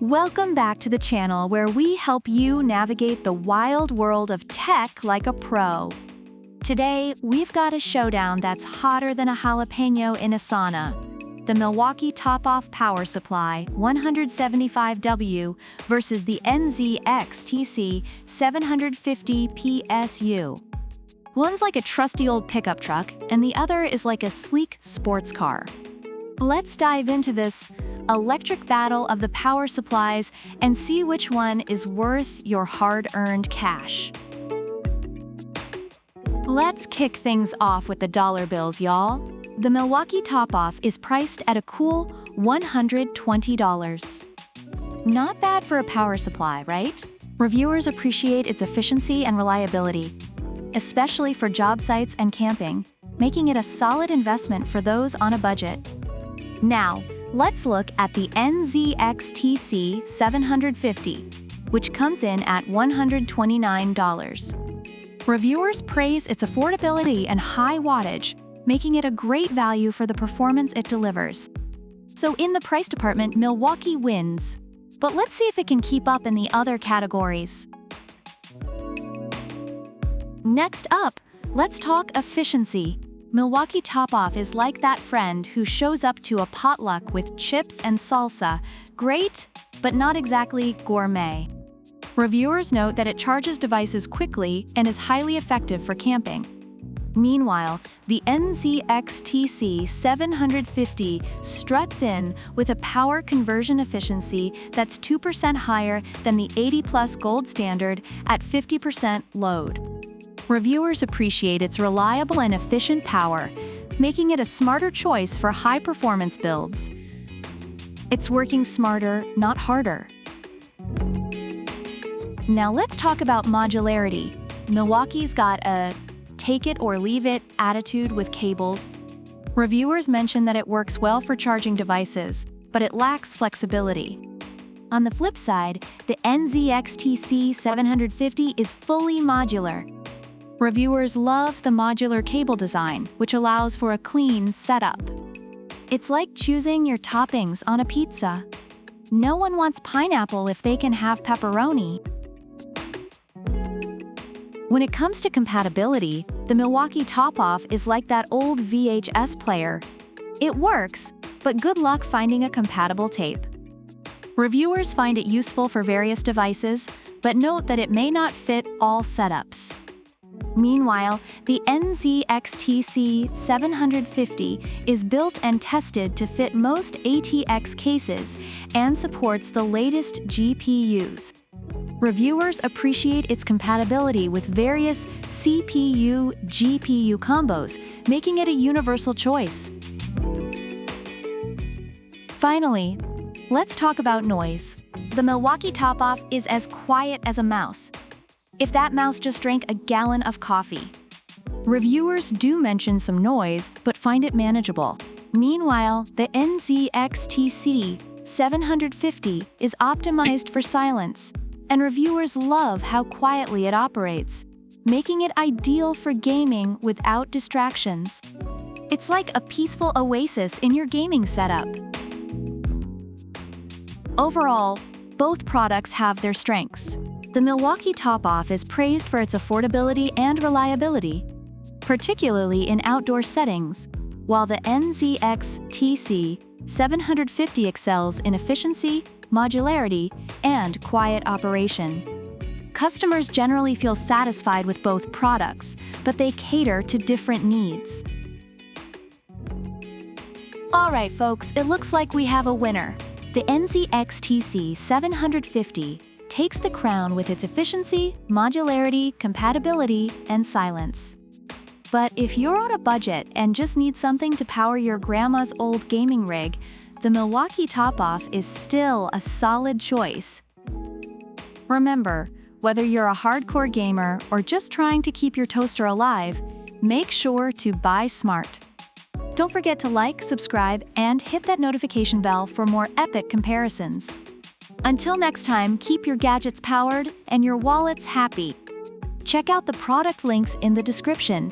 Welcome back to the channel where we help you navigate the wild world of tech like a pro. Today, we've got a showdown that's hotter than a jalapeno in a sauna. The Milwaukee Topoff Power Supply 175W versus the NZXT C750 PSU. One's like a trusty old pickup truck, and the other is like a sleek sports car. Let's dive into this electric battle of the power supplies and see which one is worth your hard-earned cash. Let's kick things off with the dollar bills, y'all. The Milwaukee Topoff is priced at a cool $120. Not bad for a power supply, right? Reviewers appreciate its efficiency and reliability, especially for job sites and camping, making it a solid investment for those on a budget. Now, let's look at the NZXT C750, which comes in at $129. Reviewers praise its affordability and high wattage, making it a great value for the performance it delivers. So in the price department, Milwaukee wins. But let's see if it can keep up in the other categories. Next up, let's talk efficiency. Milwaukee Topoff is like that friend who shows up to a potluck with chips and salsa. Great, but not exactly gourmet. Reviewers note that it charges devices quickly and is highly effective for camping. Meanwhile, the NZXT C750 struts in with a power conversion efficiency that's 2% higher than the 80+ gold standard at 50% load. Reviewers appreciate its reliable and efficient power, making it a smarter choice for high-performance builds. It's working smarter, not harder. Now let's talk about modularity. Milwaukee's got a take-it-or-leave-it attitude with cables. Reviewers mention that it works well for charging devices, but it lacks flexibility. On the flip side, the NZXT C750 is fully modular. Reviewers love the modular cable design, which allows for a clean setup. It's like choosing your toppings on a pizza. No one wants pineapple if they can have pepperoni. When it comes to compatibility, the Milwaukee Topoff is like that old VHS player. It works, but good luck finding a compatible tape. Reviewers find it useful for various devices, but note that it may not fit all setups. Meanwhile, the NZXT C750 is built and tested to fit most ATX cases and supports the latest GPUs. Reviewers appreciate its compatibility with various CPU-GPU combos, making it a universal choice. Finally, let's talk about noise. The Milwaukee Topoff is as quiet as a mouse, if that mouse just drank a gallon of coffee. Reviewers do mention some noise, but find it manageable. Meanwhile, the NZXT C750 is optimized for silence, and reviewers love how quietly it operates, making it ideal for gaming without distractions. It's like a peaceful oasis in your gaming setup. Overall, both products have their strengths. The Milwaukee Topoff is praised for its affordability and reliability, particularly in outdoor settings, while the NZXT C750 excels in efficiency, modularity, and quiet operation. Customers generally feel satisfied with both products, but they cater to different needs. Alright folks, it looks like we have a winner. The NZXT C750 takes the crown with its efficiency, modularity, compatibility, and silence. But if you're on a budget and just need something to power your grandma's old gaming rig, the Milwaukee Topoff is still a solid choice. Remember, whether you're a hardcore gamer or just trying to keep your toaster alive, make sure to buy smart. Don't forget to like, subscribe, and hit that notification bell for more epic comparisons. Until next time, keep your gadgets powered and your wallets happy. Check out the product links in the description.